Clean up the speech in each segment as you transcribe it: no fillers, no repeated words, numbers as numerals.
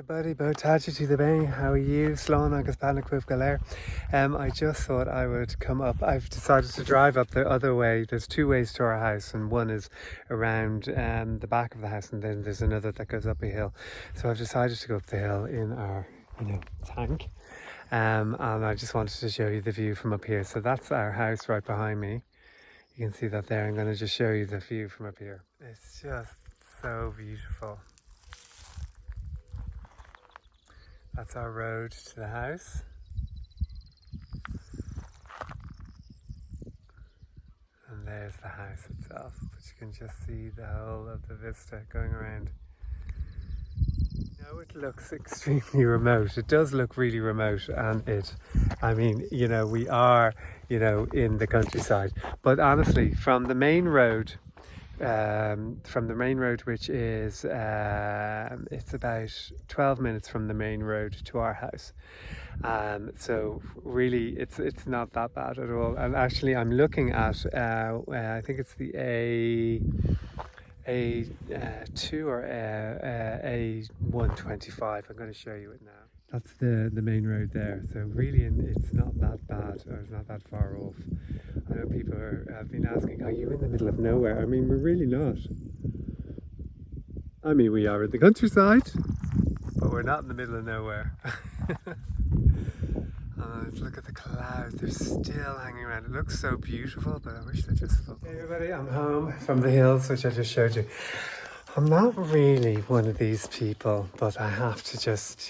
everybody, Botaji to the Bay. How are you? Slán agus Panic with Galer. I just thought I would come up. I've decided to drive up the other way. There's two ways to our house, and one is around the back of the house, and then there's another that goes up a hill. So I've decided to go up the hill in our, tank. And I just wanted to show you the view from up here. So that's our house right behind me. You can see that there. I'm going to just show you the view from up here. It's just so beautiful. That's our road to the house. And there's the house itself, but you can just see the whole of the vista going around. It looks extremely remote. It does look really remote, and we are, in the countryside. But honestly, from the main road, which is it's about 12 minutes from the main road to our house, so really it's not that bad at all. And actually I'm looking at I think it's the A2 or A125. I'm going to show you it now. That's the main road there, so really it's not that bad, or it's not that far off. I know people have been asking, are you in the middle of nowhere? I mean, we're really not. I mean, we are in the countryside, but we're not in the middle of nowhere. Let's look at the clouds. They're still hanging around. It looks so beautiful, but I wish they just focused. Hey everybody, I'm home from the hills, which I just showed you. I'm not really one of these people, but I have to just,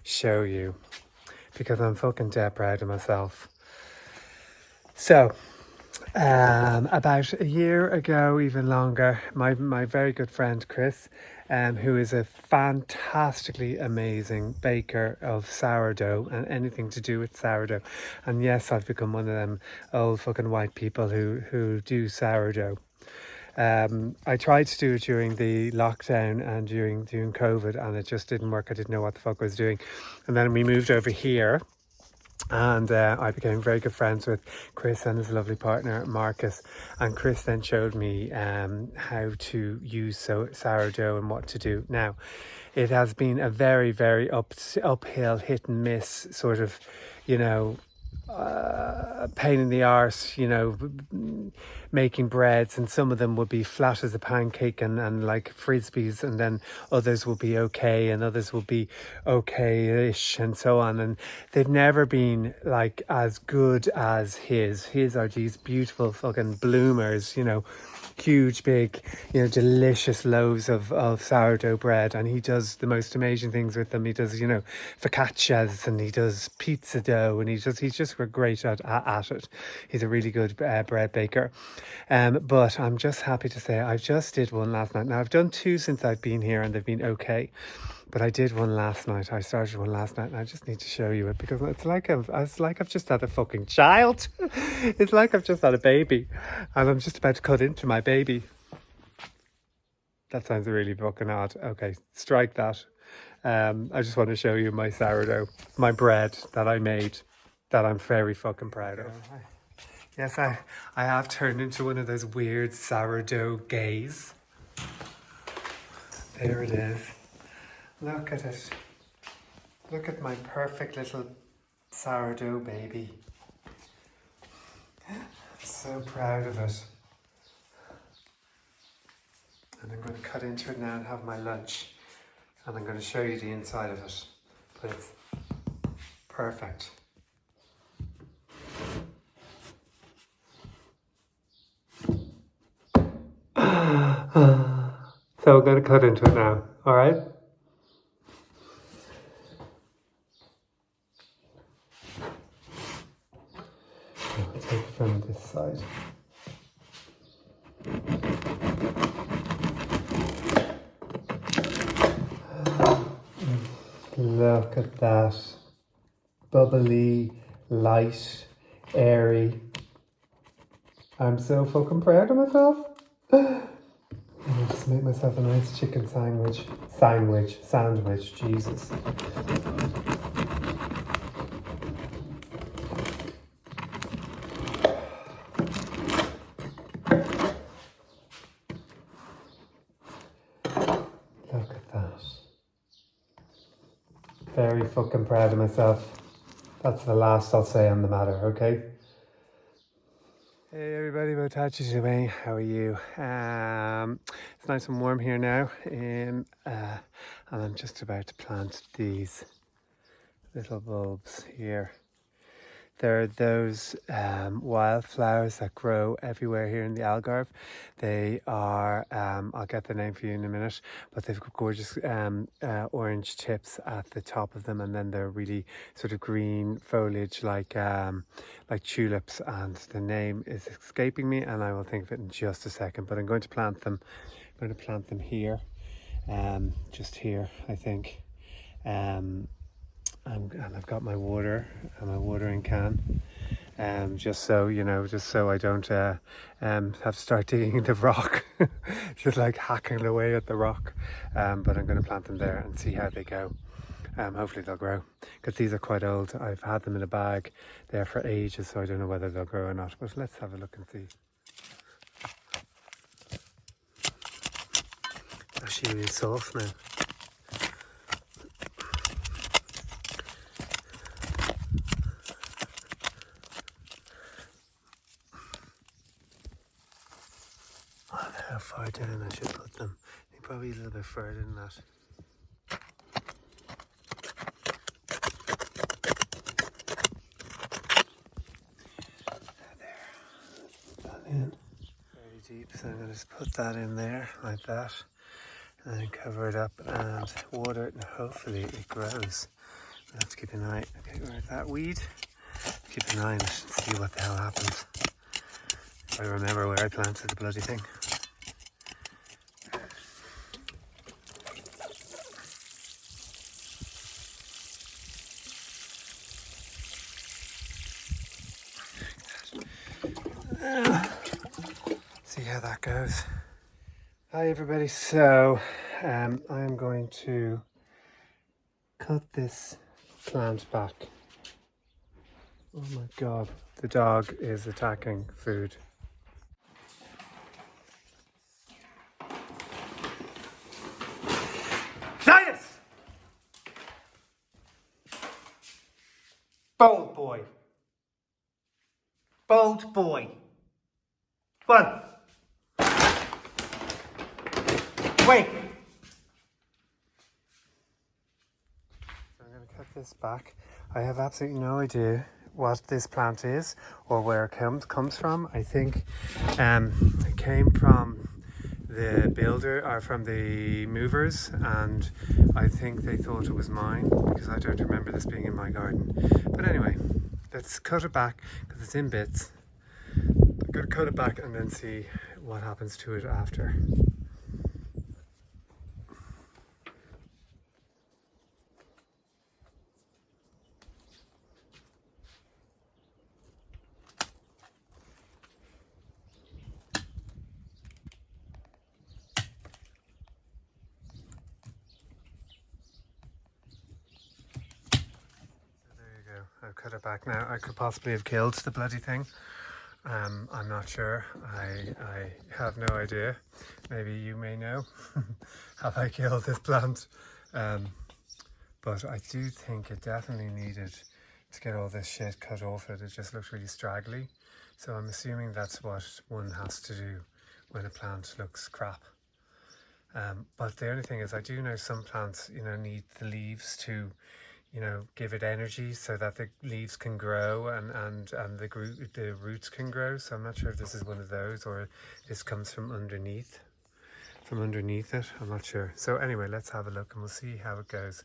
show you, because I'm fucking dead proud of myself. So, about a year ago, even longer, my very good friend Chris, who is a fantastically amazing baker of sourdough and anything to do with sourdough. And yes, I've become one of them old fucking white people who do sourdough. I tried to do it during the lockdown and during COVID, and it just didn't work. I didn't know what the fuck I was doing. And then we moved over here, and I became very good friends with Chris and his lovely partner Marcus. And Chris then showed me how to use sourdough and what to do. Now, it has been a very, very uphill, hit and miss sort of, pain in the arse, making breads, and some of them would be flat as a pancake and like frisbees, and then others will be okay and others will be okay-ish and so on, and they've never been like as good as his are these beautiful fucking bloomers, huge big delicious loaves of sourdough bread, and he does the most amazing things with them. He does focaccias, and he does pizza dough, and he's just great at it. He's a really good bread baker. But I'm just happy to say I just did one last night. Now I've done two since I've been here, and they've been okay, but I did one last night. I started one last night, and I just need to show you it, because it's like I've just had a fucking child. It's like I've just had a baby, and I'm just about to cut into my baby. That sounds really fucking odd. Okay, strike that. I just want to show you my sourdough, my bread that I made, that I'm very fucking proud of. Yes, I have turned into one of those weird sourdough gays. There it is. Look at it. Look at my perfect little sourdough baby. I'm so proud of it. And I'm going to cut into it now and have my lunch. And I'm going to show you the inside of it. But it's perfect. So I'm going to cut into it now, all right? I'll take it from this side. Look at that. Bubbly, light, airy. I'm so fucking proud of myself. I just made myself a nice chicken sandwich, Jesus. Look at that. very fucking proud of myself. That's the last I'll say on the matter, okay? Hey everybody, Botachi Shibang, how are you? It's nice and warm here now, and I'm just about to plant these little bulbs here. There are those wildflowers that grow everywhere here in the Algarve. They are, I'll get the name for you in a minute, but they've got gorgeous orange tips at the top of them, and then they're really sort of green foliage like tulips, and the name is escaping me and I will think of it in just a second, but I'm going to plant them. I'm going to plant them here, just here, I think. And I've got my water and my watering can, just so you know, just so I don't have to start digging in the rock, just like hacking away at the rock. But I'm going to plant them there and see how they go. Hopefully they'll grow, because these are quite old. I've had them in a bag there for ages, so I don't know whether they'll grow or not. But let's have a look and see. Actually really soft now. How far down I should put them? I think probably a little bit further than that. There, let's put that in. Very deep, so I'm going to just put that in there like that, and then cover it up and water it, and hopefully it grows. I have to keep an eye. Okay, where's that weed? Keep an eye on it and see what the hell happens. If I remember where I planted the bloody thing. See how that goes. Hi everybody, so I'm going to cut this plant back. Oh my god, the dog is attacking food. Science! Bold boy. Bold boy. One. Wait. So I'm going to cut this back. I have absolutely no idea what this plant is or where it comes from. I think it came from the builder or from the movers, and I think they thought it was mine because I don't remember this being in my garden. But anyway, let's cut it back because it's in bits. I'm going to cut it back and then see what happens to it after. I've cut it back now. I could possibly have killed the bloody thing. I'm not sure. I have no idea. Maybe you may know. Have I killed this plant? But I do think it definitely needed to get all this shit cut off it. It just looked really straggly. So I'm assuming that's what one has to do when a plant looks crap. But the only thing is, I do know some plants, you know, need the leaves to, you know, give it energy so that the leaves can grow and the roots can grow. So I'm not sure if this is one of those or this comes from underneath it. I'm not sure. So anyway, let's have a look and we'll see how it goes.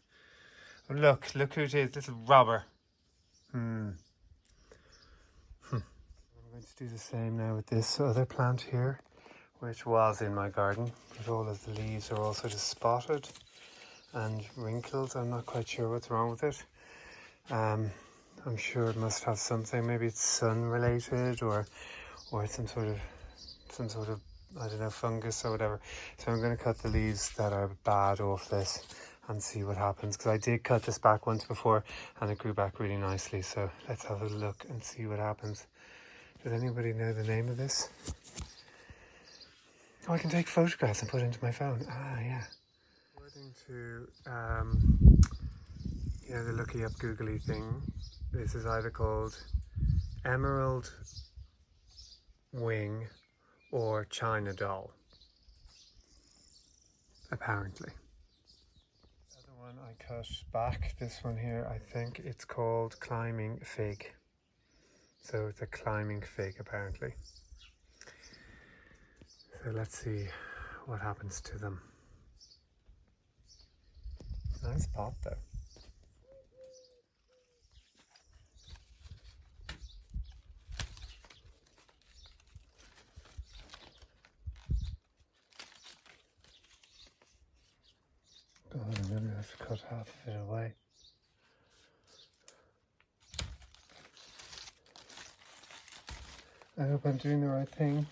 Oh, look who it is, little robber. I'm going to do the same now with this other plant here, which was in my garden, but all of the leaves are all sort of spotted and wrinkled. I'm not quite sure what's wrong with it. I'm sure it must have something. Maybe it's sun related or some sort of I don't know, fungus or whatever. So I'm going to cut the leaves that are bad off this and see what happens, because I did cut this back once before and it grew back really nicely. So let's have a look and see what happens. Does anybody know the name of this? Oh, I can take photographs and put it into my phone. Ah, yeah. According to You know, the looky up googly thing. This is either called emerald wing or China doll, apparently. The other one I cut back, this one here, I think it's called climbing fig. So it's a climbing fig, apparently. So let's see what happens to them. Nice pot though. God, I'm going to have to cut half of it away. I hope I'm doing the right thing.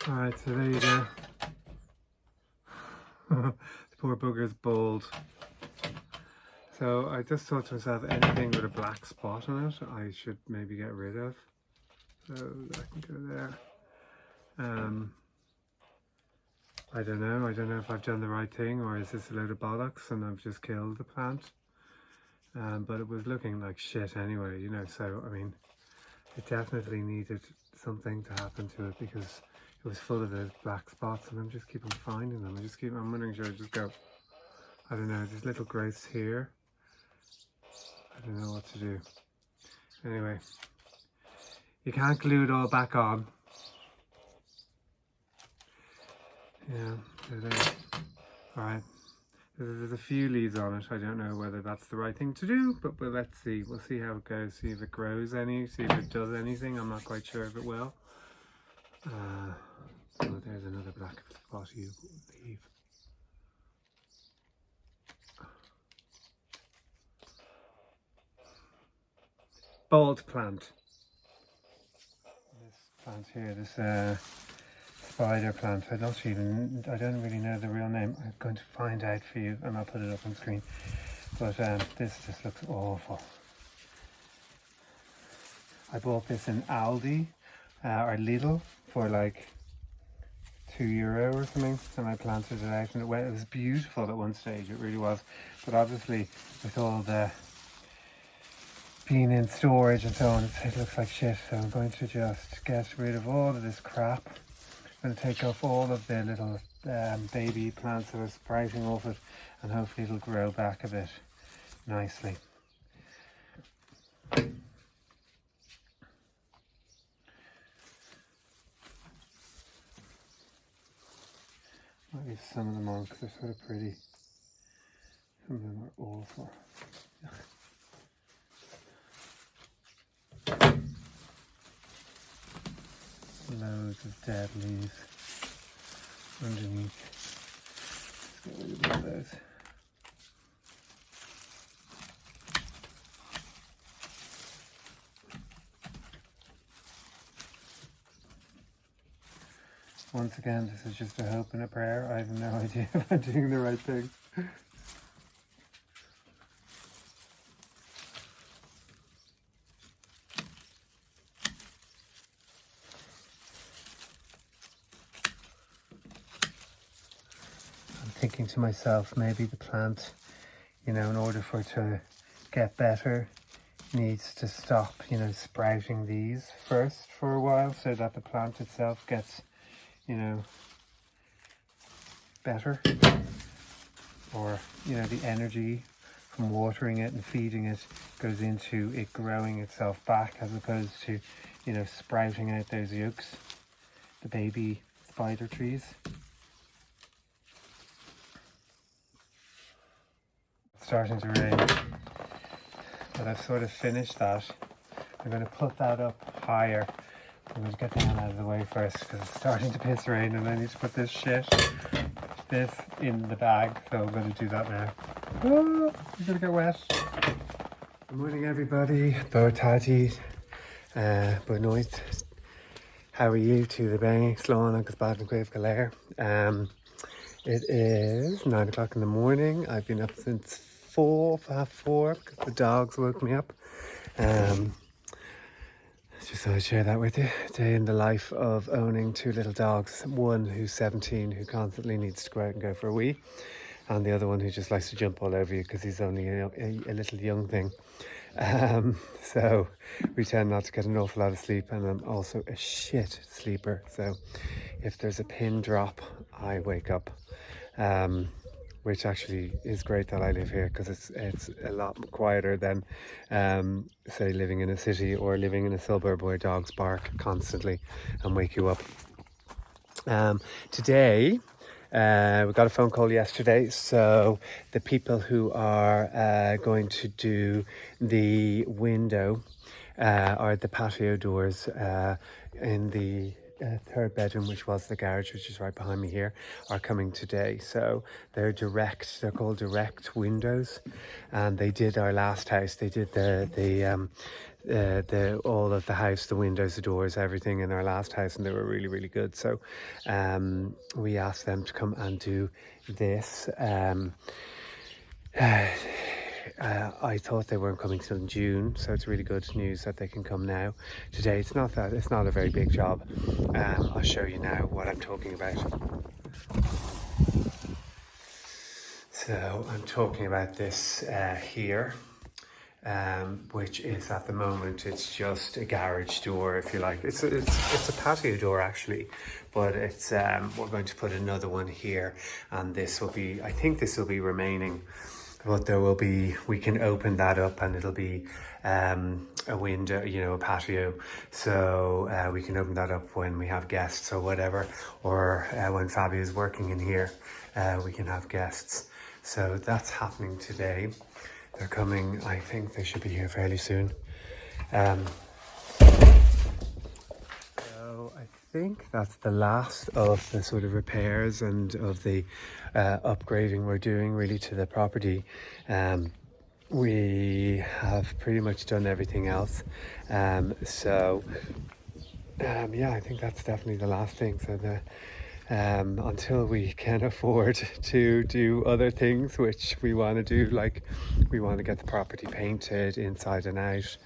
Alright, so there you go. The poor bugger's bald. So I just thought to myself, anything with a black spot on it, I should maybe get rid of. So that can go there. I don't know if I've done the right thing, or is this a load of bollocks and I've just killed the plant. But it was looking like shit anyway, you know, so I mean, it definitely needed something to happen to it because it was full of those black spots, and I'm just keep on finding them. I'm wondering, should I just go, I don't know, there's little growths here. I don't know what to do. Anyway, you can't glue it all back on. Yeah, alright. There's a few leaves on it. I don't know whether that's the right thing to do, but let's see. We'll see how it goes, see if it grows any, see if it does anything. I'm not quite sure if it will. Oh, there's another black spotty leaf. Bald plant. This plant here, this spider plant. I don't really know the real name. I'm going to find out for you, and I'll put it up on screen. But this just looks awful. I bought this in Aldi or Lidl for like €2 or something, and I planted it out, and it was beautiful at one stage. It really was. But obviously, with all the being in storage and so on, it looks like shit. So I'm going to just get rid of all of this crap. I'm going to take off all of the little baby plants that are sprouting off it, and hopefully it'll grow back a bit nicely. I'll leave some of them on because they're sort of pretty. Some of them are awful. Loads of dead leaves underneath. Let's get rid of all those. Once again, this is just a hope and a prayer. I have no idea if I'm doing the right thing. I'm thinking to myself, maybe the plant, you know, in order for it to get better, needs to stop, you know, sprouting these first for a while, so that the plant itself gets, you know, better, or, you know, the energy from watering it and feeding it goes into it growing itself back, as opposed to, you know, sprouting out those yolks, the baby spider trees. It's starting to rain, but I've sort of finished that. I'm going to put that up higher. I'm going to get the hell out of the way first because it's starting to piss rain, and I need to put this in the bag, so I'm going to do that now. Oh, you're gonna get wet. Good morning, everybody. Boa tarde. Boa noite. How are you? To the bang, slán agus bad and grave galère. It is 9 o'clock in the morning. I've been up since 4:30 because the dogs woke me up. Just thought I'd share that with you. A day in the life of owning two little dogs. One who's 17, who constantly needs to go out and go for a wee, and the other one who just likes to jump all over you because he's only a little young thing. So we tend not to get an awful lot of sleep, and I'm also a shit sleeper. So if there's a pin drop, I wake up. Which actually is great that I live here, because it's a lot quieter than say living in a city or living in a suburb where dogs bark constantly and wake you up. Today we got a phone call yesterday, so the people who are going to do the window or the patio doors in the third bedroom, which was the garage, which is right behind me here, are coming today. So they're called direct windows, and they did our last house. They did the all of the house, the windows, the doors, everything in our last house, and they were really, really good. So we asked them to come and do this. I thought they weren't coming till June, so it's really good news that they can come now. Today, it's not a very big job. I'll show you now what I'm talking about. So I'm talking about this here, which is at the moment, it's just a garage door, if you like. It's a patio door actually, but it's we're going to put another one here, and this will be, I think this will be remaining. But there will be, we can open that up and it'll be a window, a patio. So we can open that up when we have guests or whatever, or when Fabi is working in here, we can have guests. So that's happening today. They're coming, I think they should be here fairly soon. I think that's the last of the sort of repairs and of the upgrading we're doing really to the property. We have pretty much done everything else. Yeah, I think that's definitely the last thing. So until we can afford to do other things, which we want to do, like we want to get the property painted inside and out.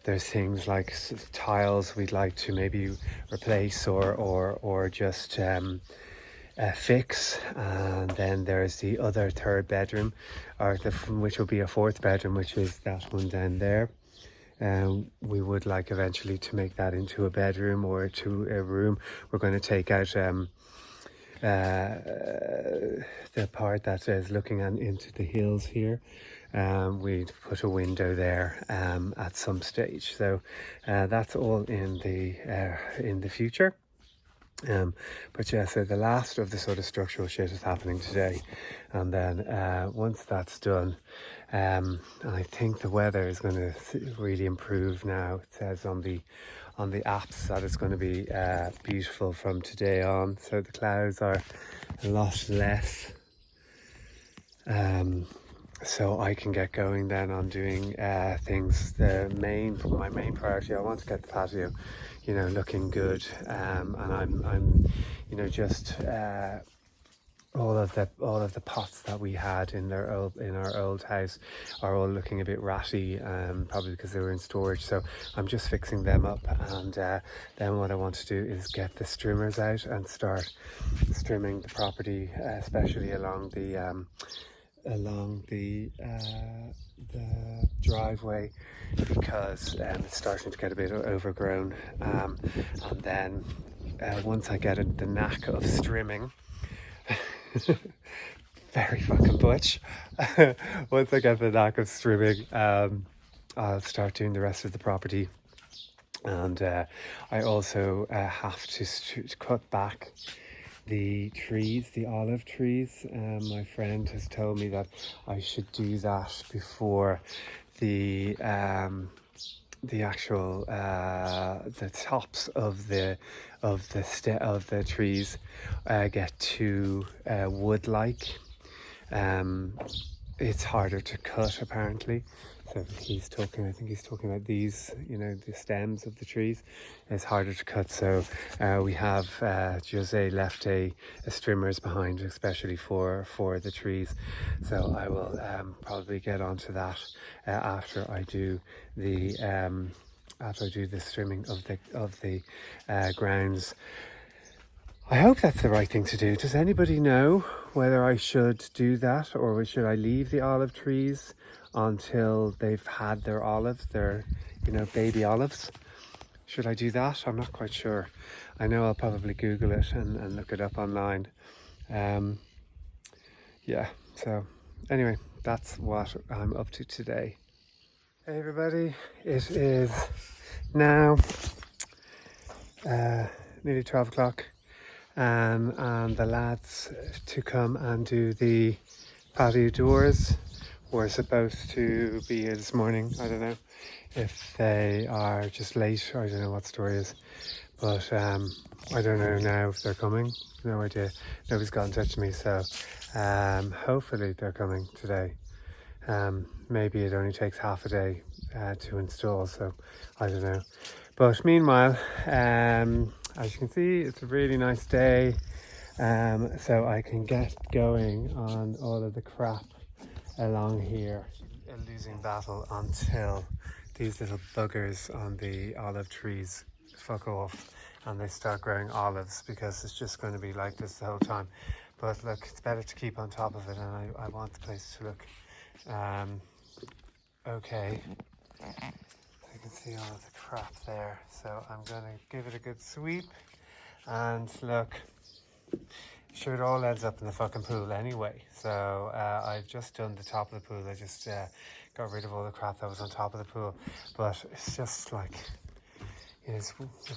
There's things like tiles we'd like to maybe replace or just fix, and then there's the other third bedroom, which will be a fourth bedroom, which is that one down there. We would like eventually to make that into a bedroom or to a room. We're going to take out the part that is looking into the hills here. We'd put a window there at some stage. So that's all in the future. But yeah, so the last of the sort of structural shit is happening today, and then once that's done, I think the weather is going to really improve now. It says on the apps that it's going to be beautiful from today on, so the clouds are a lot less, so I can get going then on doing things. My main priority, I want to get the patio looking good, and I'm just all of the pots that we had in our old house are all looking a bit ratty, probably because they were in storage. So I'm just fixing them up, and then what I want to do is get the strimmers out and start strimming the property, especially along the driveway, because it's starting to get a bit overgrown, and then once I get the knack of strimming, very fucking butch. Once I get the knack of strimming, I'll start doing the rest of the property, and I also have to cut back the trees, the olive trees. My friend has told me that I should do that before the actual the tops of the trees get too wood-like. It's harder to cut apparently. So he's talking, I think he's talking about these, you know, the stems of the trees. It's harder to cut. So we have Jose left a trimmers behind, especially for the trees. So I will probably get onto that after I do the trimming of the grounds. I hope that's the right thing to do. Does anybody know whether I should do that, or should I leave the olive trees until they've had their olives, their, you know, baby olives? Should I do that? I'm not quite sure. I know I'll probably Google it and look it up online. Yeah, so anyway, that's what I'm up to today. Hey everybody, it is now nearly 12 o'clock. And the lads to come and do the patio doors were supposed to be here this morning. I don't know if they are just late, or I don't know what the story is, but I don't know now if they're coming. No idea. Nobody's got in touch with me, so hopefully they're coming today. Maybe it only takes half a day to install, so I don't know. But meanwhile, as you can see, it's a really nice day, so I can get going on all of the crap along here. A losing battle until these little buggers on the olive trees fuck off and they start growing olives, because it's just going to be like this the whole time. But look, it's better to keep on top of it, and I want the place to look okay. You can see all of the crap there, so I'm going to give it a good sweep. And look, sure, it all ends up in the fucking pool anyway. So I've just done the top of the pool. I just got rid of all the crap that was on top of the pool, but it's just like, it's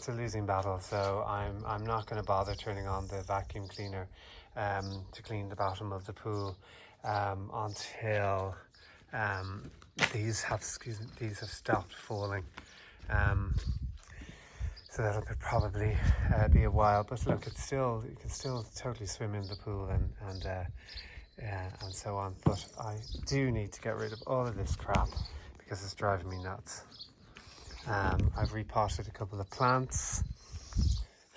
a losing battle. So I'm not going to bother turning on the vacuum cleaner to clean the bottom of the pool until these have stopped falling. So that'll probably be a while. But look, it's still, you can still totally swim in the pool and so on. But I do need to get rid of all of this crap because it's driving me nuts. I've repotted a couple of plants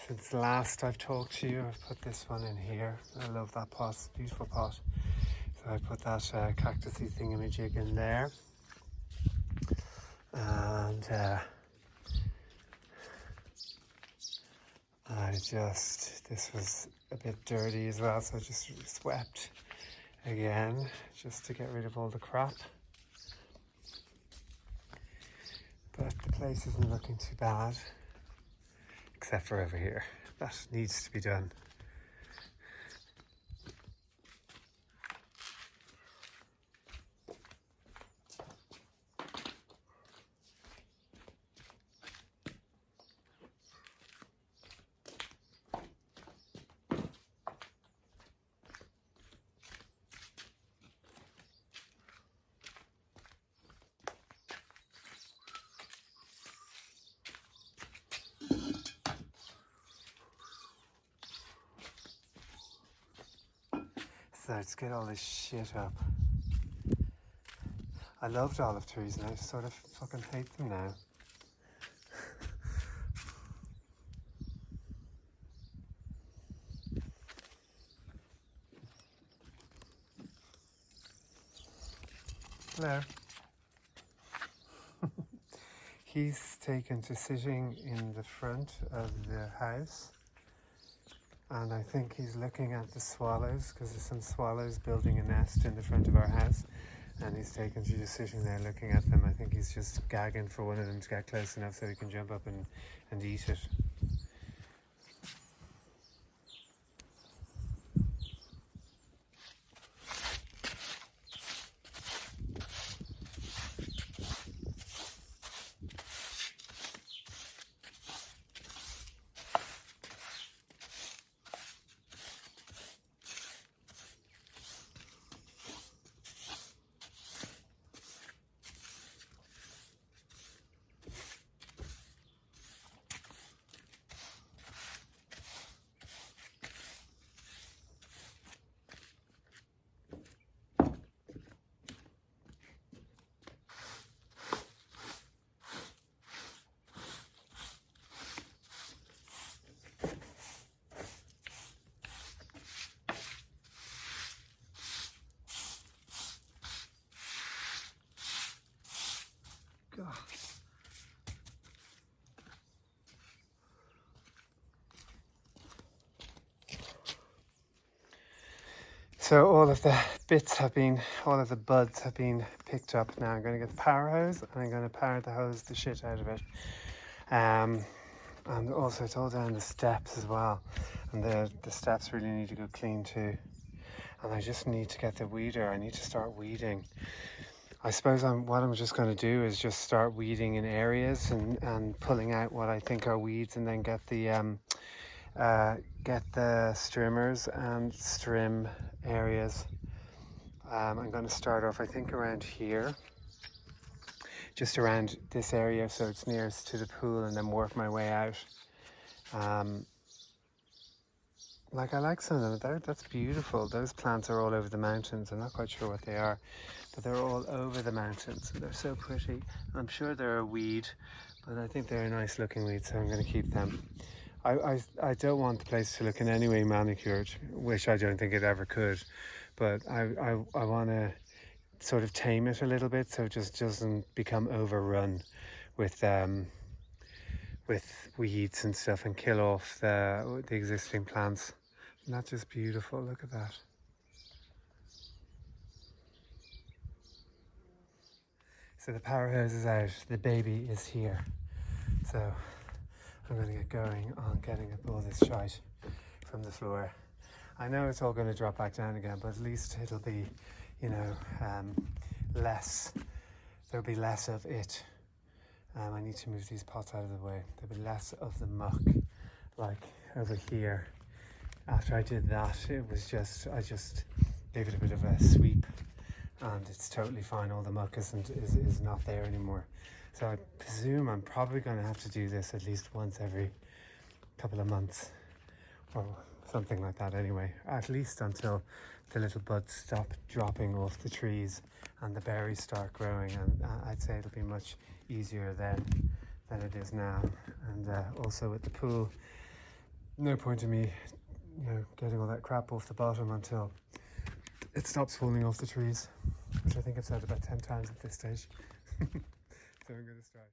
since last I've talked to you. I've put this one in here. I love that pot, it's a beautiful pot. So I put that cactusy thingamajig in there. And this was a bit dirty as well, so I just swept again just to get rid of all the crap. But the place isn't looking too bad, except for over here. That needs to be done. So let's get all this shit up. I loved olive trees and I sort of fucking hate them now. Hello. He's taken to sitting in the front of the house. And I think he's looking at the swallows, because there's some swallows building a nest in the front of our house. And he's taken to just sitting there looking at them. I think he's just gagging for one of them to get close enough so he can jump up and eat it. God. So all of the all of the buds have been picked up. Now I'm going to get the power hose and I'm going to power the shit out of it. And also it's all down the steps as well. And the steps really need to go clean too. And I just need to get the weeder. I need to start weeding. I suppose what I'm just going to do is just start weeding in areas and pulling out what I think are weeds, and then get the strimmers and strim areas. I'm going to start off, I think, around here, just around this area, so it's nearest to the pool, and then work my way out. Like, I like some of them. That's beautiful. Those plants are all over the mountains. I'm not quite sure what they are, but they're all over the mountains. They're so pretty. I'm sure they're a weed, but I think they're a nice looking weed, so I'm going to keep them. I don't want the place to look in any way manicured, which I don't think it ever could, but I want to sort of tame it a little bit so it just doesn't become overrun with weeds and stuff, and kill off the existing plants. And that's just beautiful. Look at that. So the power hose is out, the baby is here. So I'm going to get going on getting up all this shite from the floor. I know it's all going to drop back down again, but at least it'll be, you know, less. There'll be less of it. I need to move these pots out of the way. There'll be less of the muck, like over here. After I did that, I just gave it a bit of a sweep, and it's totally fine. All the muck is not there anymore. So I presume I'm probably going to have to do this at least once every couple of months, or something like that anyway, at least until the little buds stop dropping off the trees and the berries start growing. And I'd say it'll be much easier then than it is now. And also with the pool, no point in me, you know, getting all that crap off the bottom until it stops falling off the trees, which I think I've said about 10 times at this stage. So I'm going to start.